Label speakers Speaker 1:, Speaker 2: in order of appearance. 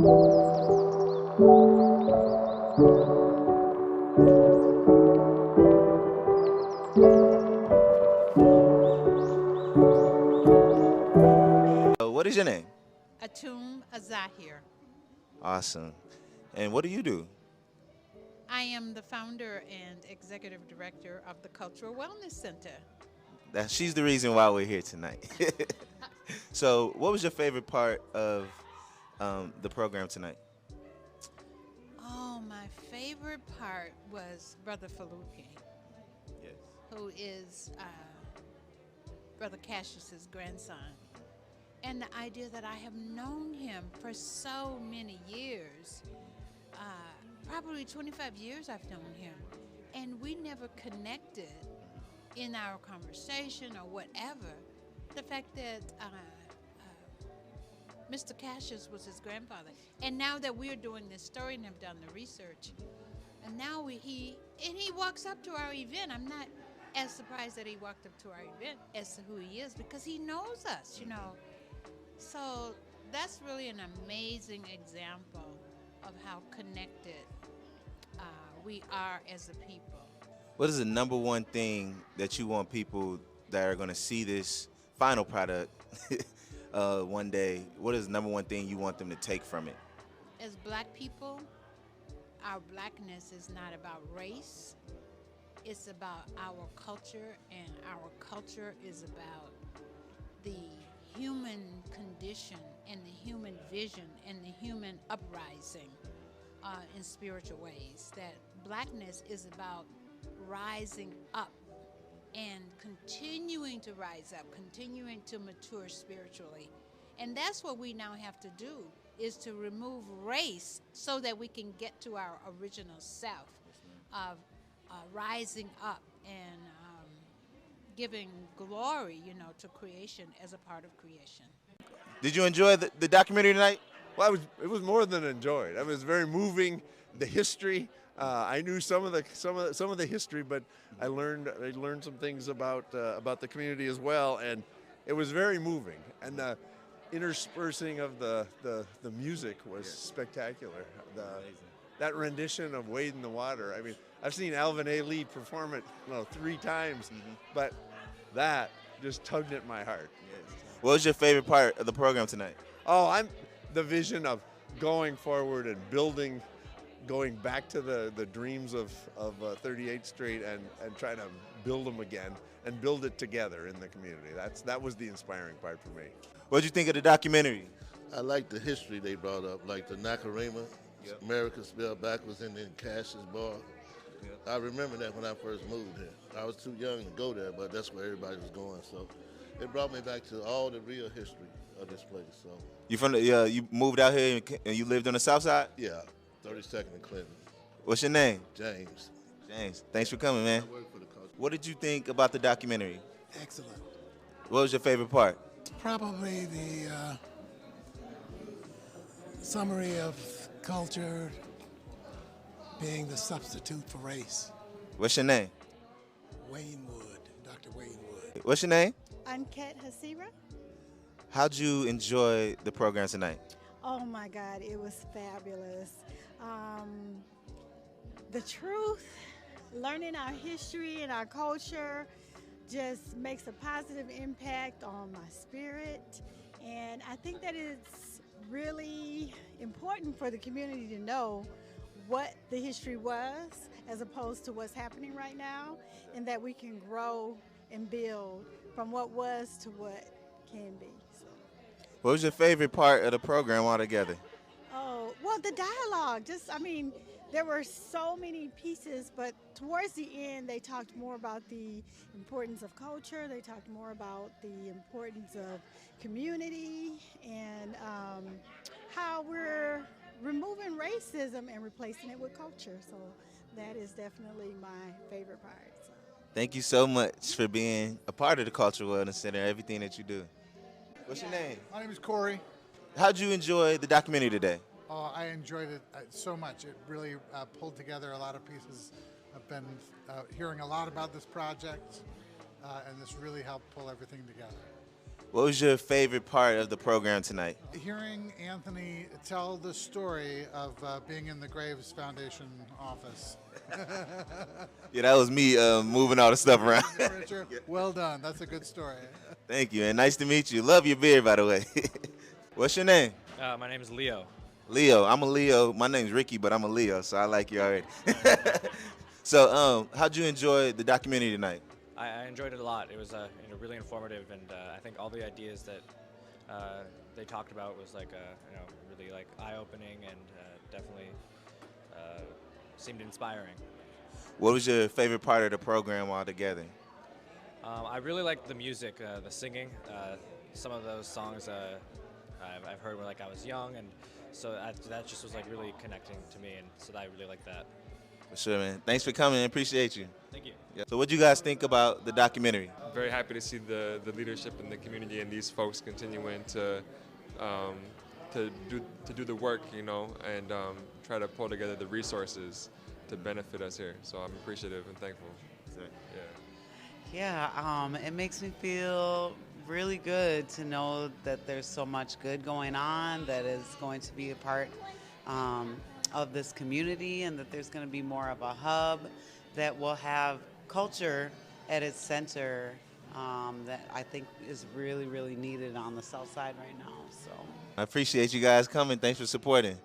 Speaker 1: What is your name?
Speaker 2: Atum Azahir.
Speaker 1: Awesome. And what do you do?
Speaker 2: I am the founder and executive director of the Cultural Wellness Center.
Speaker 1: She's the reason why we're here tonight. So, what was your favorite part of the program tonight?
Speaker 2: Oh, my favorite part was Brother Faluki,
Speaker 1: Yes.
Speaker 2: who is Brother Cassius's grandson. And the idea that I have known him for so many years, probably 25 years I've known him, and we never connected in our conversation or whatever. The fact that Mr. Cassius was his grandfather, and now that we're doing this story and have done the research, and now he walks up to our event. I'm not as surprised that he walked up to our event as to who he is because he knows us, you know. So that's really an amazing example of how connected we are as a people.
Speaker 1: What is the number one thing that you want people that are going to see this final product one day? What is the number one thing you want them to take from it?
Speaker 2: As Black people, our blackness is not about race. It's about our culture, and our culture is about the human condition and the human vision and the human uprising in spiritual ways. That blackness is about rising up and continuing to rise up, continuing to mature spiritually. And that's what we now have to do, is to remove race so that we can get to our original self of rising up and giving glory, you know, to creation as a part of creation.
Speaker 1: Did you enjoy the documentary tonight?
Speaker 3: Well, it was more than enjoyed. It was very moving. The history. I knew some of the history, but I learned some things about the community as well, and it was very moving. And the interspersing of the music was spectacular. That rendition of "Wade in the Water." I mean, I've seen Alvin Ailey perform it 3 times, but that just tugged at my heart.
Speaker 1: What was your favorite part of the program tonight?
Speaker 3: Oh, I'm the vision of going forward and building, going back to the dreams of 38th Street and trying to build them again and build it together in the community. That was the inspiring part for me.
Speaker 1: What did you think of the documentary?
Speaker 4: I like the history they brought up, like the Nakarima, America spelled backwards, and then Cassius Bar. I remember that when I first moved here. I was too young to go there, but that's where everybody was going. So it brought me back to all the real history of this place. So
Speaker 1: You from you moved out here and you lived on the south side?
Speaker 4: yeah, 32nd and Clinton.
Speaker 1: What's your name?
Speaker 4: James.
Speaker 1: James. Thanks for coming, man.
Speaker 4: I work for the culture.
Speaker 1: What did you think about the documentary?
Speaker 5: Excellent.
Speaker 1: What was your favorite part?
Speaker 5: Probably the summary of culture being the substitute for race.
Speaker 1: What's your name?
Speaker 5: Wayne Wood, Dr. Wayne Wood.
Speaker 1: What's your name?
Speaker 6: Anket Hasira.
Speaker 1: How'd you enjoy the program tonight?
Speaker 6: Oh my God, it was fabulous. The truth, learning our history and our culture just makes a positive impact on my spirit. And I think that it's really important for the community to know what the history was as opposed to what's happening right now, and that we can grow and build from what was to what can be. So.
Speaker 1: What was your favorite part of the program altogether?
Speaker 6: Oh, well, the dialogue, there were so many pieces, but towards the end, they talked more about the importance of culture. They talked more about the importance of community and how we're removing racism and replacing it with culture. So that is definitely my favorite part. So.
Speaker 1: Thank you so much for being a part of the Cultural Wellness Center, everything that you do. What's your name?
Speaker 7: My name is Corey.
Speaker 1: How'd you enjoy the documentary today?
Speaker 7: I enjoyed it so much. It really pulled together a lot of pieces. I've been hearing a lot about this project, and this really helped pull everything together.
Speaker 1: What was your favorite part of the program tonight?
Speaker 7: Hearing Anthony tell the story of being in the Graves Foundation office.
Speaker 1: Yeah, that was me moving all the stuff around.
Speaker 7: Well done. That's a good story.
Speaker 1: Thank you, and nice to meet you. Love your beard, by the way. What's your name?
Speaker 8: My name is Leo.
Speaker 1: Leo. I'm a Leo. My name's Ricky, but I'm a Leo, so I like you already. So, how'd you enjoy the documentary tonight?
Speaker 8: I enjoyed it a lot. It was really informative, and I think all the ideas that they talked about was really like eye-opening and definitely seemed inspiring.
Speaker 1: What was your favorite part of the program altogether?
Speaker 8: I really liked the music, the singing. Some of those songs I've heard when I was young, and so that just was really connecting to me, and so I really liked that.
Speaker 1: For sure, man. Thanks for coming. Appreciate you.
Speaker 8: Thank you.
Speaker 1: Yeah. So, what do you guys think about the documentary?
Speaker 9: Very happy to see the leadership in the community and these folks continuing to do the work, and try to pull together the resources to benefit us here. So I'm appreciative and thankful.
Speaker 10: Yeah, it makes me feel really good to know that there's so much good going on that is going to be a part of this community, and that there's going to be more of a hub that will have culture at its center that I think is really, really needed on the south side right now. So
Speaker 1: I appreciate you guys coming. Thanks for supporting.